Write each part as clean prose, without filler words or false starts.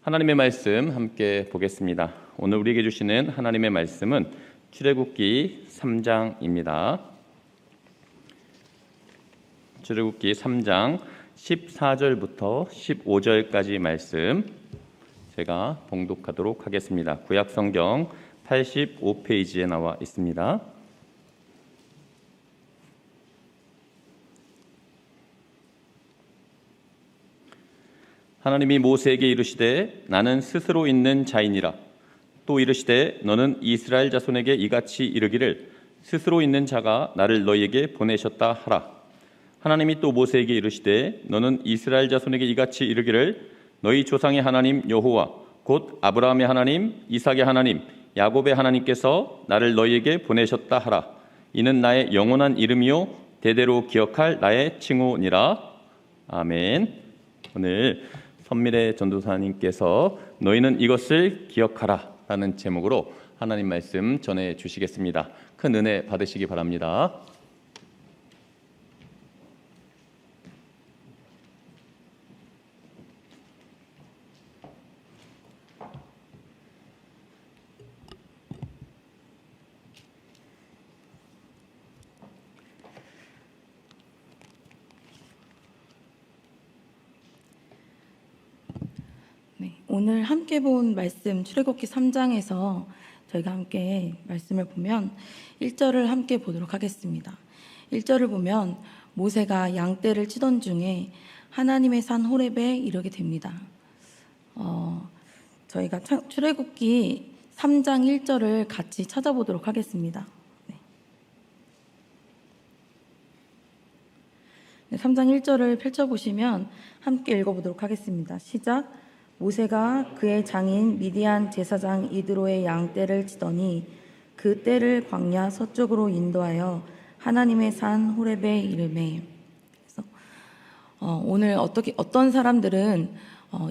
하나님의 말씀 함께 보겠습니다. 오늘 우리에게 주시는 하나님의 말씀은 출애굽기 3장입니다. 출애굽기 3장 14절부터 15절까지 말씀 제가 봉독하도록 하겠습니다. 구약성경 85페이지에 나와 있습니다. 하나님이 모세에게 이르시되 나는 스스로 있는 자이니라. 또 이르시되 너는 이스라엘 자손에게 이같이 이르기를 스스로 있는 자가 나를 너희에게 보내셨다 하라. 하나님이 또 모세에게 이르시되 너는 이스라엘 자손에게 이같이 이르기를 너희 조상의 하나님 여호와 곧 아브라함의 하나님 이삭의 하나님 야곱의 하나님께서 나를 너희에게 보내셨다 하라. 이는 나의 영원한 이름이요 대대로 기억할 나의 칭호니라. 아멘. 오늘 선미래 전도사님께서 너희는 이것을 기억하라 라는 제목으로 하나님 말씀 전해 주시겠습니다. 큰 은혜 받으시기 바랍니다. 오늘 함께 본 말씀 출애굽기 3장에서 저희가 함께 말씀을 보면 1절을 함께 보도록 하겠습니다. 1절을 보면 모세가 양떼를 치던 중에 하나님의 산 호렙에 이르게 됩니다. 저희가 출애굽기 3장 1절을 같이 찾아보도록 하겠습니다. 3장 1절을 펼쳐보시면 함께 읽어보도록 하겠습니다. 시작. 모세가 그의 장인 미디안 제사장 이드로의 양떼를 치더니 그 떼를 광야 서쪽으로 인도하여 하나님의 산 호렙에 이르매. 그래서 오늘 어떤 사람들은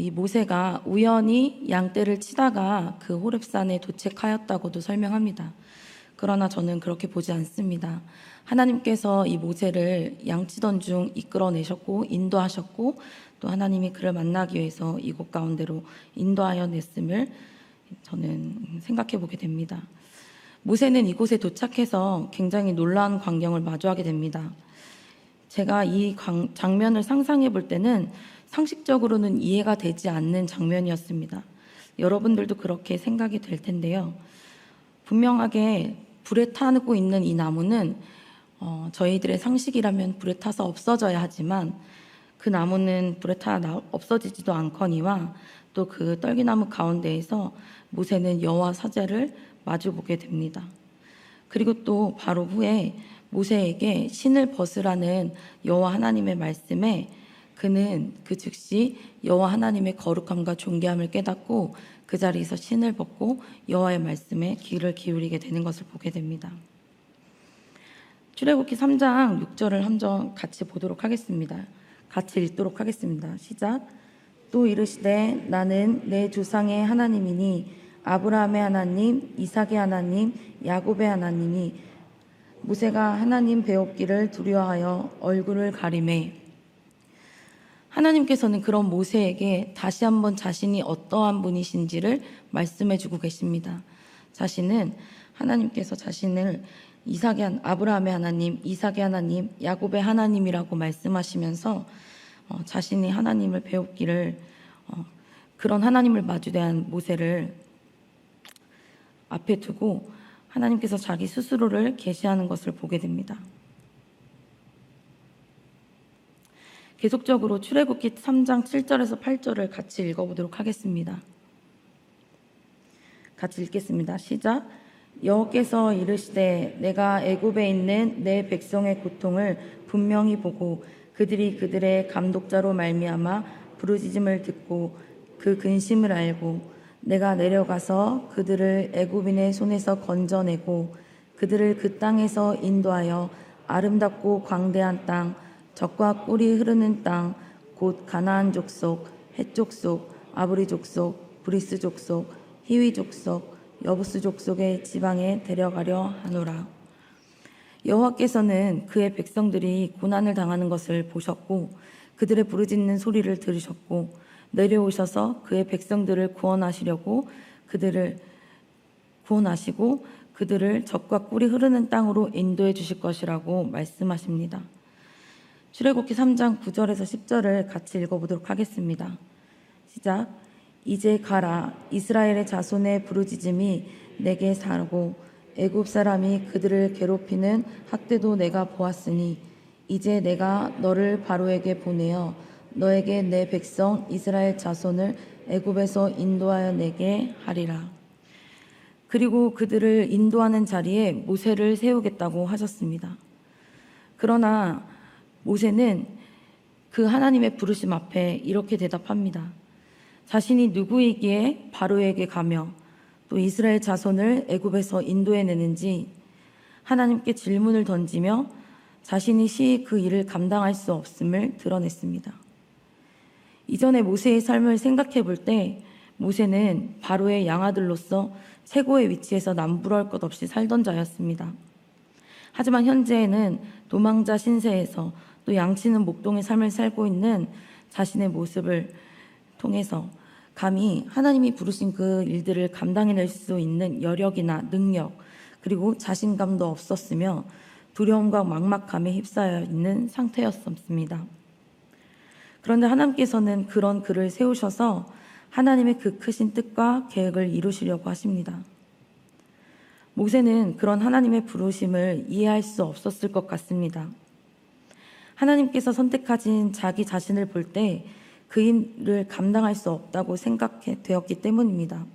이 모세가 우연히 양떼를 치다가 그 호렙산에 도착하였다고도 설명합니다. 그러나 저는 그렇게 보지 않습니다. 하나님께서 이 모세를 양치던 중 이끌어내셨고 인도하셨고 또 하나님이 그를 만나기 위해서 이곳 가운데로 인도하여 냈음을 저는 생각해 보게 됩니다. 모세는 이곳에 도착해서 굉장히 놀라운 광경을 마주하게 됩니다. 제가 이 장면을 상상해 볼 때는 상식적으로는 이해가 되지 않는 장면이었습니다. 여러분들도 그렇게 생각이 될 텐데요. 분명하게 불에 타고 있는 이 나무는 저희들의 상식이라면 불에 타서 없어져야 하지만 그 나무는 불에 타 없어지지도 않거니와 또 그 떨기나무 가운데에서 모세는 여호와 사자를 마주보게 됩니다. 그리고 또 바로 후에 모세에게 신을 벗으라는 여호와 하나님의 말씀에 그는 그 즉시 여호와 하나님의 거룩함과 존귀함을 깨닫고 그 자리에서 신을 벗고 여호와의 말씀에 귀를 기울이게 되는 것을 보게 됩니다. 출애굽기 3장 6절을 한번 같이 보도록 하겠습니다. 같이 읽도록 하겠습니다. 시작. 또 이르시되 나는 내 조상의 하나님이니 아브라함의 하나님 이삭의 하나님 야곱의 하나님이. 모세가 하나님 배웠기를 두려워하여 얼굴을 가리매. 하나님께서는 그런 모세에게 다시 한번 자신이 어떠한 분이신지를 말씀해 주고 계십니다. 하나님께서 자신을 아브라함의 하나님, 이삭의 하나님, 야곱의 하나님이라고 말씀하시면서 자신이 하나님을 배웠기를 그런 하나님을 마주대한 모세를 앞에 두고 하나님께서 자기 스스로를 계시하는 것을 보게 됩니다. 계속적으로 출애굽기 3장 7절에서 8절을 같이 읽어보도록 하겠습니다. 같이 읽겠습니다. 시작. 여호께서 이르시되 내가 애굽에 있는 내 백성의 고통을 분명히 보고 그들이 그들의 감독자로 말미암아 부르짖음을 듣고 그 근심을 알고 내가 내려가서 그들을 애굽인의 손에서 건져내고 그들을 그 땅에서 인도하여 아름답고 광대한 땅 젖과 꿀이 흐르는 땅 곧 가나안 족속, 헷 족속, 아브리 족속, 브리스 족속, 히위 족속, 여부스 족속의 지방에 데려가려 하노라. 여호와께서는 그의 백성들이 고난을 당하는 것을 보셨고 그들의 부르짖는 소리를 들으셨고 내려오셔서 그의 백성들을 구원하시고 그들을 적과 꿀이 흐르는 땅으로 인도해 주실 것이라고 말씀하십니다. 출애굽기 3장 9절에서 10절을 같이 읽어보도록 하겠습니다. 시작. 이제 가라. 이스라엘의 자손의 부르짖음이 내게 사르고 애굽 사람이 그들을 괴롭히는 학대도 내가 보았으니 이제 내가 너를 바로에게 보내어 너에게 내 백성 이스라엘 자손을 애굽에서 인도하여 내게 하리라. 그리고 그들을 인도하는 자리에 모세를 세우겠다고 하셨습니다. 그러나 모세는 그 하나님의 부르심 앞에 이렇게 대답합니다. 자신이 누구이기에 바로에게 가며 또 이스라엘 자손을 애굽에서 인도해내는지 하나님께 질문을 던지며 자신이 시히 그 일을 감당할 수 없음을 드러냈습니다. 이전에 모세의 삶을 생각해 볼 때 모세는 바로의 양아들로서 최고의 위치에서 남부러울 것 없이 살던 자였습니다. 하지만 현재에는 도망자 신세에서 또 양치는 목동의 삶을 살고 있는 자신의 모습을 통해서 감히 하나님이 부르신 그 일들을 감당해낼 수 있는 여력이나 능력 그리고 자신감도 없었으며 두려움과 막막함에 휩싸여 있는 상태였습니다. 그런데 하나님께서는 그런 그를 세우셔서 하나님의 그 크신 뜻과 계획을 이루시려고 하십니다. 모세는 그런 하나님의 부르심을 이해할 수 없었을 것 같습니다. 하나님께서 선택하신 자기 자신을 볼 때 그 일을 감당할 수 없다고 생각되었기 때문입니다.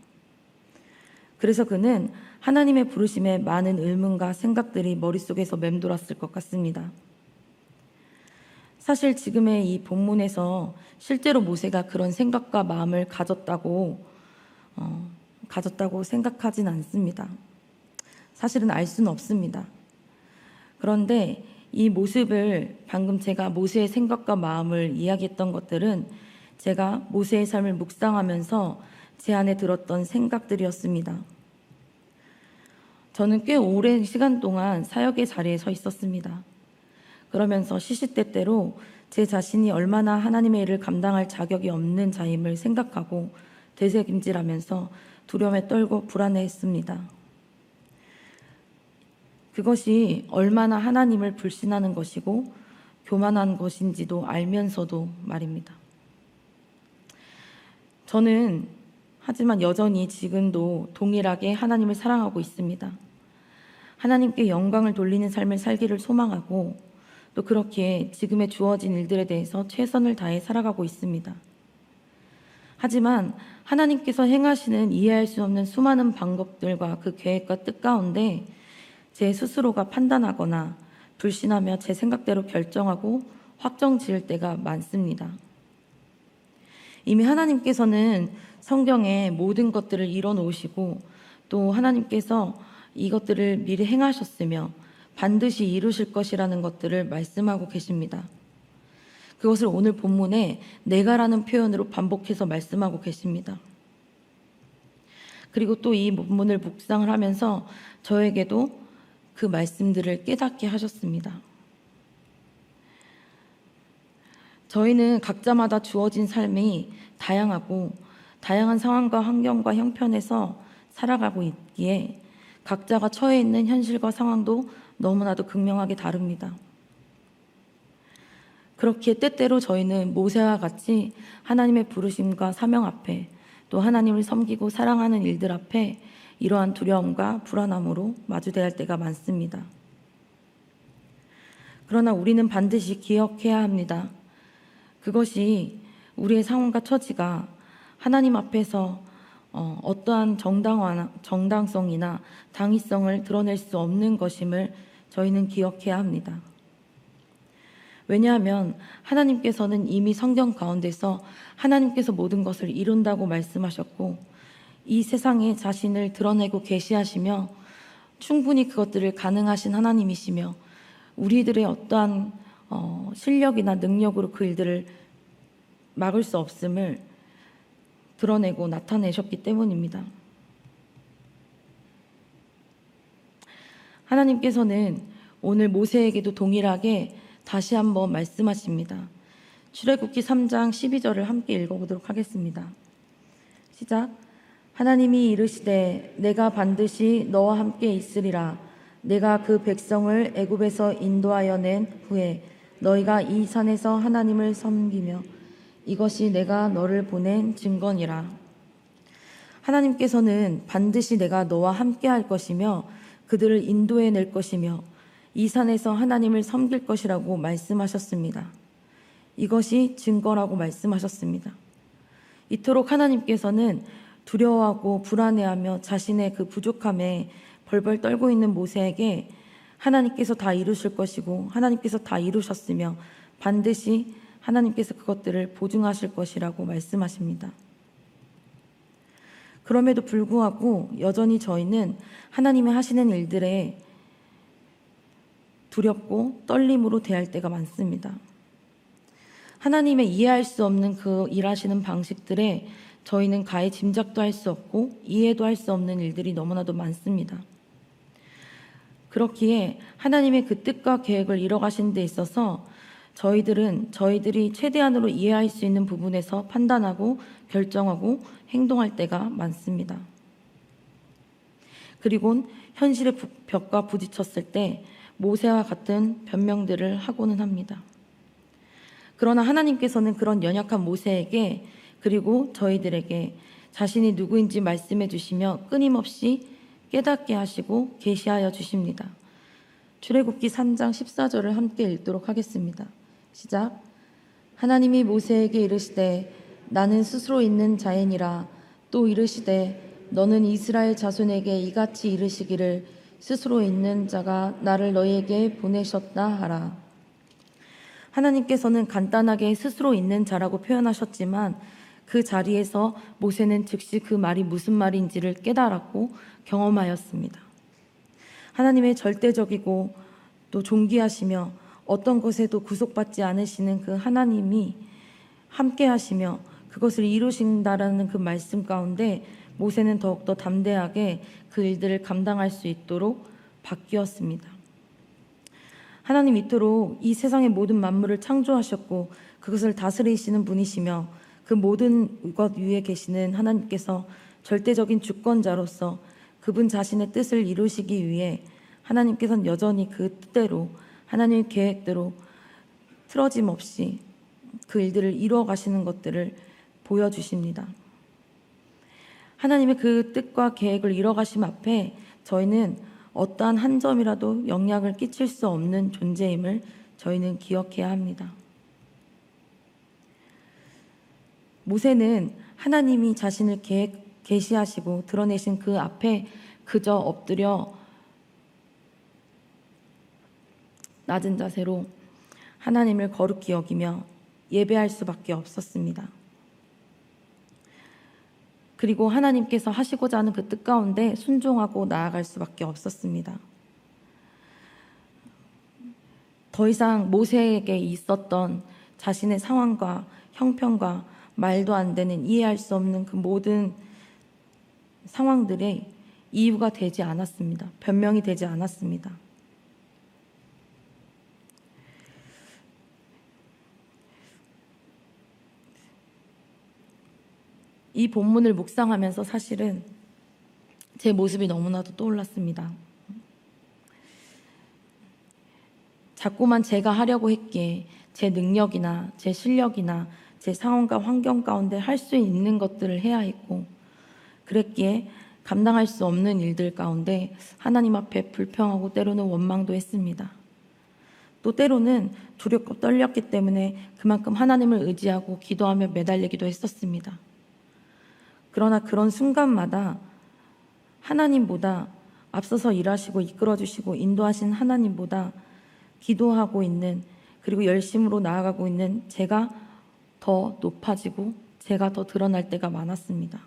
그래서 그는 하나님의 부르심에 많은 의문과 생각들이 머릿속에서 맴돌았을 것 같습니다. 사실 지금의 이 본문에서 실제로 모세가 그런 생각과 마음을 가졌다고 생각하진 않습니다. 사실은 알 수는 없습니다. 그런데 이 모습을 방금 제가 모세의 생각과 마음을 이야기했던 것들은 제가 모세의 삶을 묵상하면서 제 안에 들었던 생각들이었습니다. 저는 꽤 오랜 시간 동안 사역의 자리에 서 있었습니다. 그러면서 시시때때로 제 자신이 얼마나 하나님의 일을 감당할 자격이 없는 자임을 생각하고 되새김질하면서 두려움에 떨고 불안해했습니다. 그것이 얼마나 하나님을 불신하는 것이고 교만한 것인지도 알면서도 말입니다. 저는 하지만 여전히 지금도 동일하게 하나님을 사랑하고 있습니다. 하나님께 영광을 돌리는 삶을 살기를 소망하고 또 그렇게 지금에 주어진 일들에 대해서 최선을 다해 살아가고 있습니다. 하지만 하나님께서 행하시는 이해할 수 없는 수많은 방법들과 그 계획과 뜻 가운데 제 스스로가 판단하거나 불신하며 제 생각대로 결정하고 확정 지을 때가 많습니다. 이미 하나님께서는 성경에 모든 것들을 이뤄놓으시고 또 하나님께서 이것들을 미리 행하셨으며 반드시 이루실 것이라는 것들을 말씀하고 계십니다. 그것을 오늘 본문에 내가라는 표현으로 반복해서 말씀하고 계십니다. 그리고 또 이 본문을 묵상을 하면서 저에게도 그 말씀들을 깨닫게 하셨습니다. 저희는 각자마다 주어진 삶이 다양하고 다양한 상황과 환경과 형편에서 살아가고 있기에 각자가 처해 있는 현실과 상황도 너무나도 극명하게 다릅니다. 그렇기에 때때로 저희는 모세와 같이 하나님의 부르심과 사명 앞에 또 하나님을 섬기고 사랑하는 일들 앞에 이러한 두려움과 불안함으로 마주대야 할 때가 많습니다. 그러나 우리는 반드시 기억해야 합니다. 그것이 우리의 상황과 처지가 하나님 앞에서 어떠한 정당성이나 당위성을 드러낼 수 없는 것임을 저희는 기억해야 합니다. 왜냐하면 하나님께서는 이미 성경 가운데서 하나님께서 모든 것을 이룬다고 말씀하셨고 이 세상에 자신을 드러내고 계시하시며 충분히 그것들을 가능하신 하나님이시며 우리들의 어떠한 실력이나 능력으로 그 일들을 막을 수 없음을 드러내고 나타내셨기 때문입니다. 하나님께서는 오늘 모세에게도 동일하게 다시 한번 말씀하십니다. 출애굽기 3장 12절을 함께 읽어보도록 하겠습니다. 시작. 하나님이 이르시되 내가 반드시 너와 함께 있으리라. 내가 그 백성을 애굽에서 인도하여 낸 후에 너희가 이 산에서 하나님을 섬기며 이것이 내가 너를 보낸 증거니라. 하나님께서는 반드시 내가 너와 함께 할 것이며 그들을 인도해 낼 것이며 이 산에서 하나님을 섬길 것이라고 말씀하셨습니다. 이것이 증거라고 말씀하셨습니다. 이토록 하나님께서는 두려워하고 불안해하며 자신의 그 부족함에 벌벌 떨고 있는 모세에게 하나님께서 다 이루실 것이고 하나님께서 다 이루셨으며 반드시 하나님께서 그것들을 보증하실 것이라고 말씀하십니다. 그럼에도 불구하고 여전히 저희는 하나님이 하시는 일들에 두렵고 떨림으로 대할 때가 많습니다. 하나님의 이해할 수 없는 그 일하시는 방식들에 저희는 가히 짐작도 할 수 없고 이해도 할 수 없는 일들이 너무나도 많습니다. 그렇기에 하나님의 그 뜻과 계획을 이뤄가신 데 있어서 저희들이 최대한으로 이해할 수 있는 부분에서 판단하고 결정하고 행동할 때가 많습니다. 그리고 현실의 벽과 부딪혔을 때 모세와 같은 변명들을 하고는 합니다. 그러나 하나님께서는 그런 연약한 모세에게 그리고 저희들에게 자신이 누구인지 말씀해 주시며 끊임없이 깨닫게 하시고 계시하여 주십니다. 출애굽기 3장 14절을 함께 읽도록 하겠습니다. 시작. 하나님이 모세에게 이르시되 나는 스스로 있는 자이니라. 또 이르시되 너는 이스라엘 자손에게 이같이 이르시기를 스스로 있는 자가 나를 너희에게 보내셨다 하라. 하나님께서는 간단하게 스스로 있는 자라고 표현하셨지만 그 자리에서 모세는 즉시 그 말이 무슨 말인지를 깨달았고 경험하였습니다. 하나님의 절대적이고 또 존귀하시며 어떤 것에도 구속받지 않으시는 그 하나님이 함께 하시며 그것을 이루신다라는 그 말씀 가운데 모세는 더욱더 담대하게 그 일들을 감당할 수 있도록 바뀌었습니다. 하나님 이토록 이 세상의 모든 만물을 창조하셨고 그것을 다스리시는 분이시며 그 모든 것 위에 계시는 하나님께서 절대적인 주권자로서 그분 자신의 뜻을 이루시기 위해 하나님께서는 여전히 그 뜻대로 하나님의 계획대로 틀어짐 없이 그 일들을 이루어 가시는 것들을 보여주십니다. 하나님의 그 뜻과 계획을 이뤄 가심 앞에 저희는 어떠한 한 점이라도 영향을 끼칠 수 없는 존재임을 저희는 기억해야 합니다. 모세는 하나님이 자신을 계시하시고 드러내신 그 앞에 그저 엎드려 낮은 자세로 하나님을 거룩히 여기며 예배할 수밖에 없었습니다. 그리고 하나님께서 하시고자 하는 그 뜻 가운데 순종하고 나아갈 수밖에 없었습니다. 더 이상 모세에게 있었던 자신의 상황과 형편과 말도 안 되는 이해할 수 없는 그 모든 상황들의 이유가 되지 않았습니다. 변명이 되지 않았습니다. 이 본문을 묵상하면서 사실은 제 모습이 너무나도 떠올랐습니다. 자꾸만 제가 하려고 했기에 제 능력이나 제 실력이나 제 상황과 환경 가운데 할 수 있는 것들을 해야 했고 그랬기에 감당할 수 없는 일들 가운데 하나님 앞에 불평하고 때로는 원망도 했습니다. 또 때로는 두렵고 떨렸기 때문에 그만큼 하나님을 의지하고 기도하며 매달리기도 했었습니다. 그러나 그런 순간마다 하나님보다 앞서서 일하시고 이끌어주시고 인도하신 하나님보다 기도하고 있는 그리고 열심으로 나아가고 있는 제가 더 높아지고 제가 더 드러날 때가 많았습니다.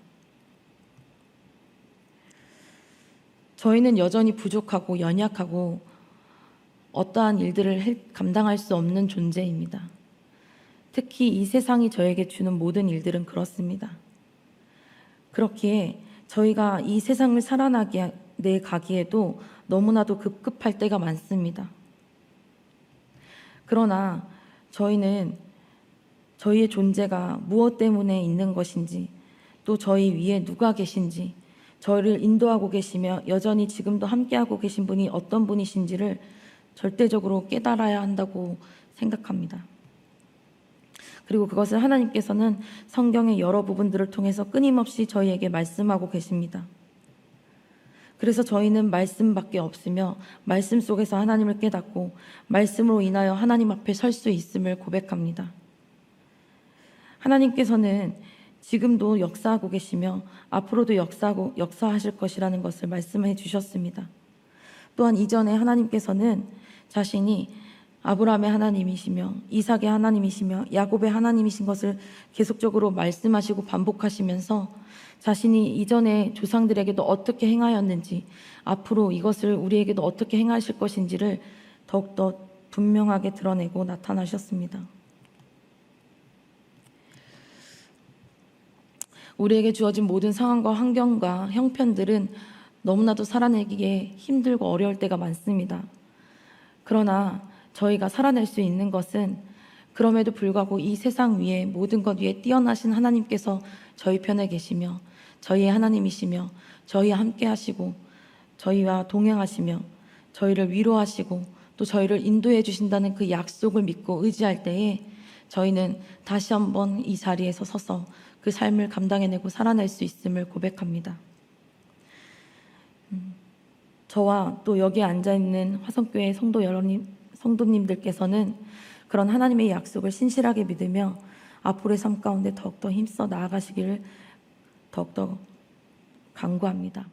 저희는 여전히 부족하고 연약하고 어떠한 일들을 감당할 수 없는 존재입니다. 특히 이 세상이 저에게 주는 모든 일들은 그렇습니다. 그렇기에 저희가 이 세상을 살아내 가기에도 너무나도 급급할 때가 많습니다. 그러나 저희는 저희의 존재가 무엇 때문에 있는 것인지, 또 저희 위에 누가 계신지, 저희를 인도하고 계시며 여전히 지금도 함께하고 계신 분이 어떤 분이신지를 절대적으로 깨달아야 한다고 생각합니다. 그리고 그것을 하나님께서는 성경의 여러 부분들을 통해서 끊임없이 저희에게 말씀하고 계십니다. 그래서 저희는 말씀밖에 없으며 말씀 속에서 하나님을 깨닫고 말씀으로 인하여 하나님 앞에 설 수 있음을 고백합니다. 하나님께서는 지금도 역사하고 계시며 앞으로도 역사하실 것이라는 것을 말씀해 주셨습니다. 또한 이전에 하나님께서는 자신이 아브라함의 하나님이시며 이삭의 하나님이시며 야곱의 하나님이신 것을 계속적으로 말씀하시고 반복하시면서 자신이 이전에 조상들에게도 어떻게 행하였는지 앞으로 이것을 우리에게도 어떻게 행하실 것인지를 더욱더 분명하게 드러내고 나타나셨습니다. 우리에게 주어진 모든 상황과 환경과 형편들은 너무나도 살아내기에 힘들고 어려울 때가 많습니다. 그러나 저희가 살아낼 수 있는 것은 그럼에도 불구하고 이 세상 위에 모든 것 위에 뛰어나신 하나님께서 저희 편에 계시며 저희의 하나님이시며 저희와 함께 하시고 저희와 동행하시며 저희를 위로하시고 또 저희를 인도해 주신다는 그 약속을 믿고 의지할 때에 저희는 다시 한번 이 자리에서 서서 그 삶을 감당해내고 살아낼 수 있음을 고백합니다. 저와 또 여기에 앉아있는 화성교회 성도님들께서는 그런 하나님의 약속을 신실하게 믿으며 앞으로의 삶 가운데 더욱더 힘써 나아가시기를 더욱더 간구합니다.